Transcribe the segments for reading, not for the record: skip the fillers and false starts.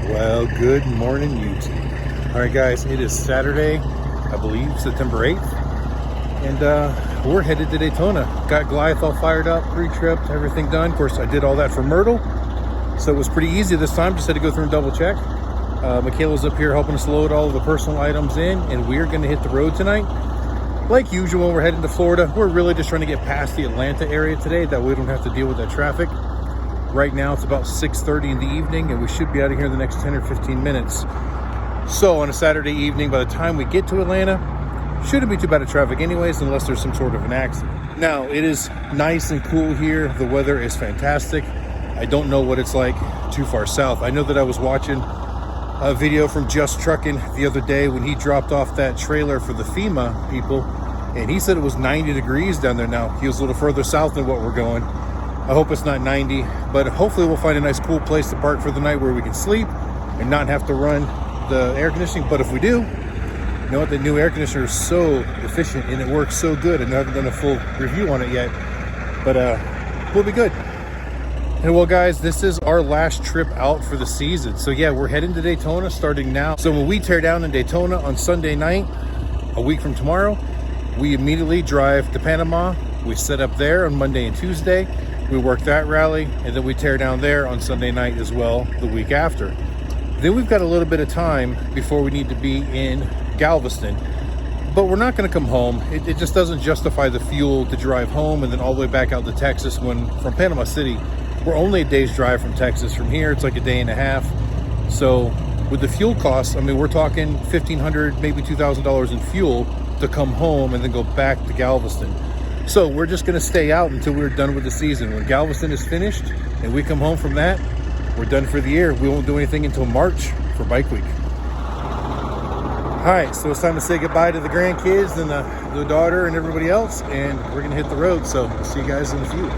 Well, good morning, YouTube. All right, guys, it is Saturday, I believe, September 8th, and we're headed to Daytona. Got Goliath all fired up, pre-tripped, everything done. Of course, I did all that for Myrtle, so it was pretty easy this time. Just had to go through and double check. Michaela's up here helping us load all of the personal items in, and we're going to hit the road tonight. Like usual, we're heading to Florida. We're really just trying to get past the Atlanta area today. That way we don't have to deal with that traffic. Right now it's about 6:30 in the evening, and we should be out of here in the next 10 or 15 minutes. So on a Saturday evening, by the time we get to Atlanta, shouldn't be too bad of traffic anyways, unless there's some sort of an accident. Now, it is nice and cool here. The weather is fantastic. I don't know what it's like too far south. I know that I was watching a video from Just Trucking the other day when he dropped off that trailer for the FEMA people, and he said it was 90 degrees down there now. He was a little further south than what we're going. I hope it's not 90, but hopefully we'll find a nice cool place to park for the night where we can sleep and not have to run the air conditioning. But if we do, you know what, the new air conditioner is so efficient and it works so good. And I haven't done a full review on it yet, but we'll be good. And well, guys, this is our last trip out for the season. So yeah, we're heading to Daytona starting now. So when we tear down in Daytona on Sunday night, a week from tomorrow, we immediately drive to Panama. We set up there on Monday and Tuesday. We work that rally, and then we tear down there on Sunday night as well the week after. Then we've got a little bit of time before we need to be in Galveston, but we're not going to come home. It just doesn't justify the fuel to drive home and then all the way back out to Texas when from Panama City, we're only a day's drive from Texas. From here, it's like a day and a half. So with the fuel costs, I mean, we're talking $1,500, maybe $2,000 in fuel to come home and then go back to Galveston. So we're just going to stay out until we're done with the season. When Galveston is finished and we come home from that, we're done for the year. We won't do anything until March for Bike Week. All right, so it's time to say goodbye to the grandkids and the daughter and everybody else, and we're going to hit the road. So see you guys in a few.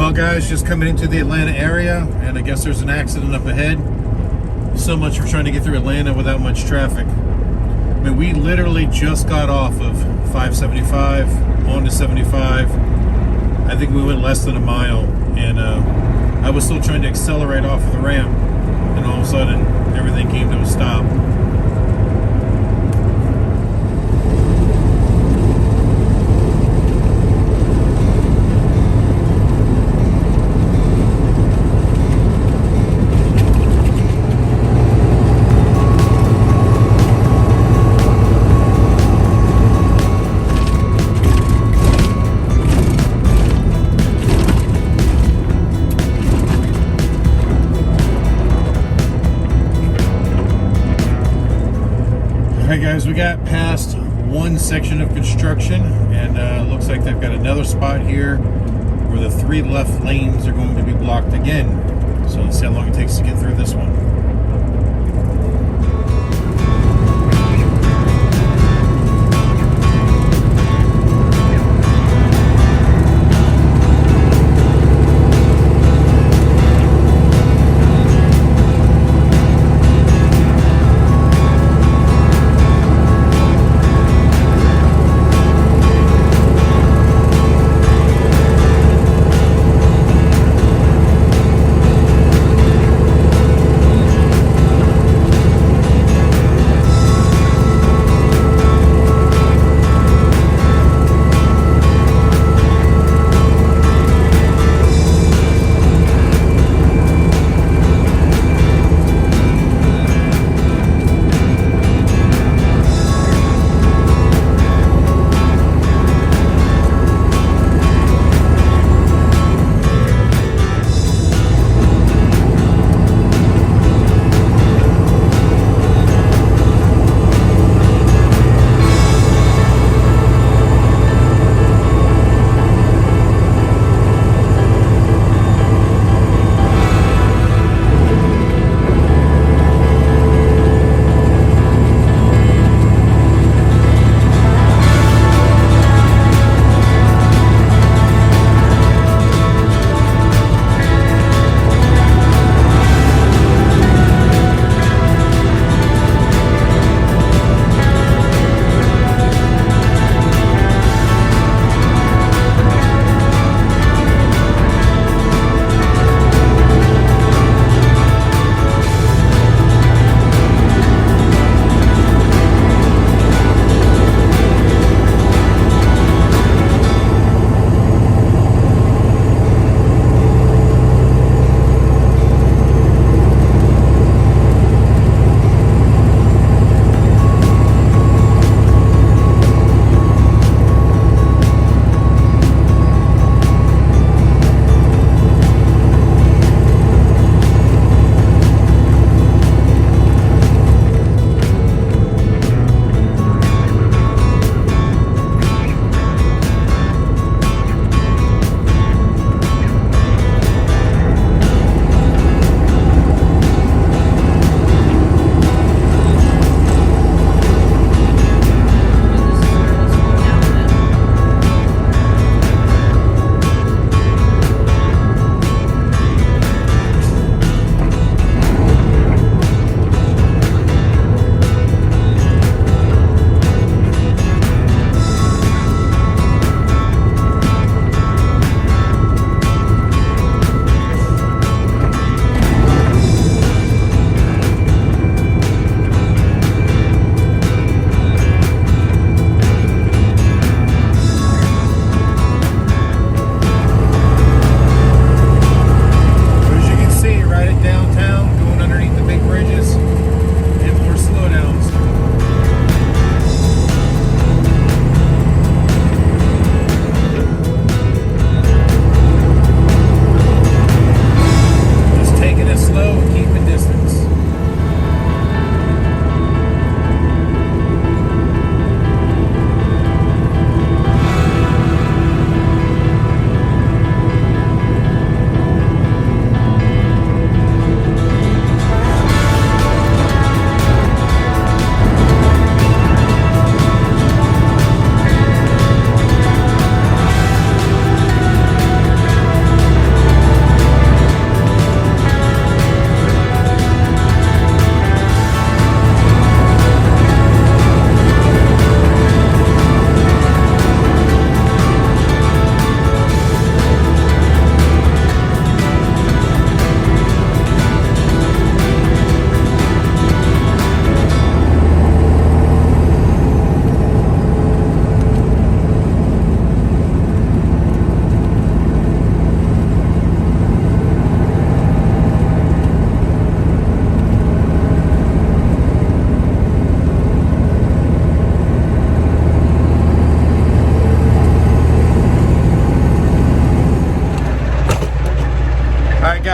Well, guys, just coming into the Atlanta area, and I guess there's an accident up ahead. So much for trying to get through Atlanta without much traffic. I mean, we literally just got off of 575 onto 75. I think we went less than a mile, and I was still trying to accelerate off of the ramp, and all of a sudden, everything came to a stop. Alright guys, we got past one section of construction, and looks like they've got another spot here where the 3 left lanes are going to be blocked again. So let's see how long it takes to get through this one.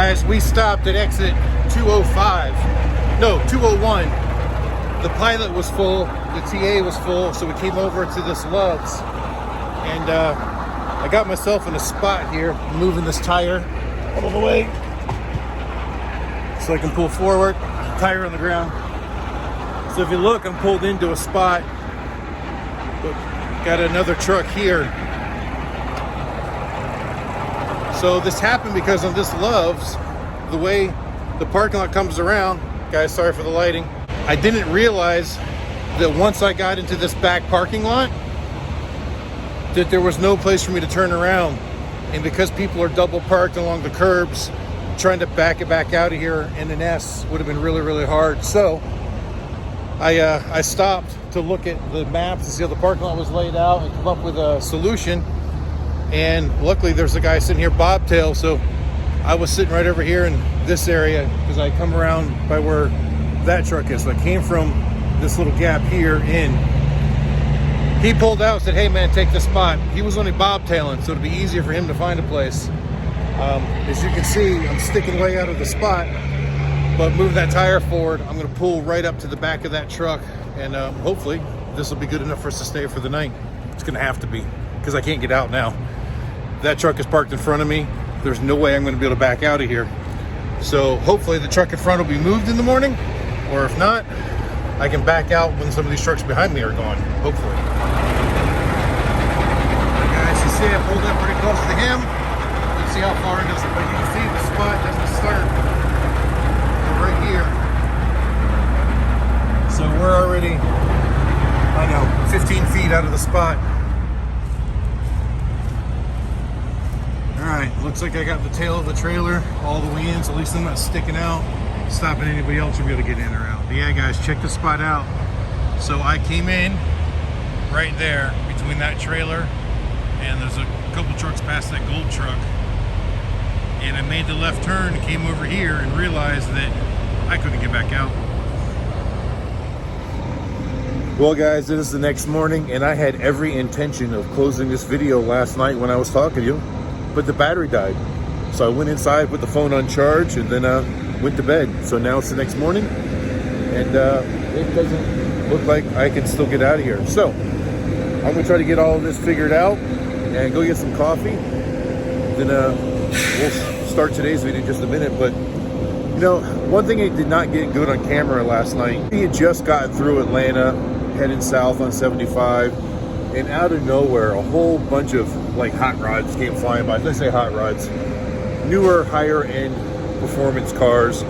Guys, we stopped at exit 205. No, 201. The pilot was full, the TA was full, so we came over to this Love's. And I got myself in a spot here, moving this tire out of the way so I can pull forward, tire on the ground. So if you look, I'm pulled into a spot, but got another truck here. So this happened because on this Love's, the way the parking lot comes around, guys, sorry for the lighting, I didn't realize that once I got into this back parking lot, that there was no place for me to turn around. And because people are double parked along the curbs, trying to back it back out of here in an S would have been really, really hard. So I stopped to look at the maps to see how the parking lot was laid out and come up with a solution. And luckily there's a guy sitting here bobtail, so I was sitting right over here in this area because I come around by where that truck is. So I came from this little gap here in. He pulled out and said, hey man, take this spot. He was only bobtailing, so it'd be easier for him to find a place. As you can see, I'm sticking way out of the spot, but move that tire forward. I'm gonna pull right up to the back of that truck, and hopefully this will be good enough for us to stay for the night. It's gonna have to be, because I can't get out now. That truck is parked in front of me. There's no way I'm gonna be able to back out of here. So hopefully the truck in front will be moved in the morning, or if not, I can back out when some of these trucks behind me are gone, hopefully. Guys, you see I pulled up pretty close to him. Let's see how far it is. But you can see the spot doesn't start right here. So we're already, I know, 15 feet out of the spot. All right, looks like I got the tail of the trailer all the way in, so at least I'm not sticking out, stopping anybody else to be able to get in or out. But yeah, guys, check the spot out. So I came in right there between that trailer, and there's a couple trucks past that gold truck, and I made the left turn and came over here and realized that I couldn't get back out. Well guys, it is the next morning, and I had every intention of closing this video last night when I was talking to you, but the battery died. So I went inside, put the phone on charge, and then went to bed. So now it's the next morning, and it doesn't look like I can still get out of here. So I'm gonna try to get all of this figured out and go get some coffee. Then we'll start today's video in just a minute. But you know, one thing I did not get good on camera last night, we had just gotten through Atlanta, heading south on 75, and out of nowhere, a whole bunch of like hot rods came flying by. Let's say hot rods, newer, higher end performance cars,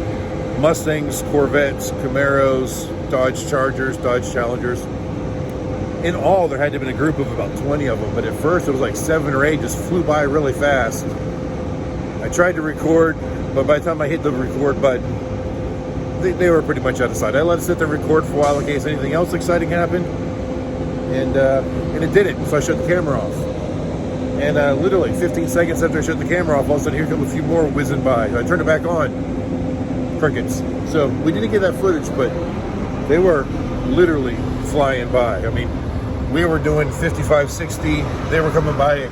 Mustangs, Corvettes, Camaros, Dodge Chargers, Dodge Challengers. In all, there had to have been a group of about 20 of them, but at first it was like 7 or 8, just flew by really fast. I tried to record, but by the time I hit the record button, they were pretty much out of sight. I let it sit there and record for a while in case anything else exciting happened, and it didn't, so I shut the camera off. And literally 15 seconds after I shut the camera off, all of a sudden here come a few more whizzing by. I turned it back on, crickets. So we didn't get that footage, but they were literally flying by. I mean, we were doing 55, 60. They were coming by at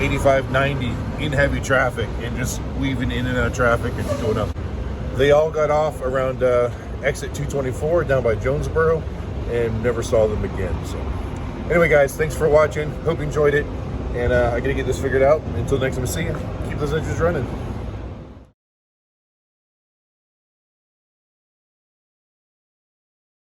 85, 90 in heavy traffic and just weaving in and out of traffic and going up. They all got off around exit 224 down by Jonesboro and never saw them again. So anyway, guys, thanks for watching. Hope you enjoyed it. And I got to get this figured out. Until next time I see you, keep those engines running.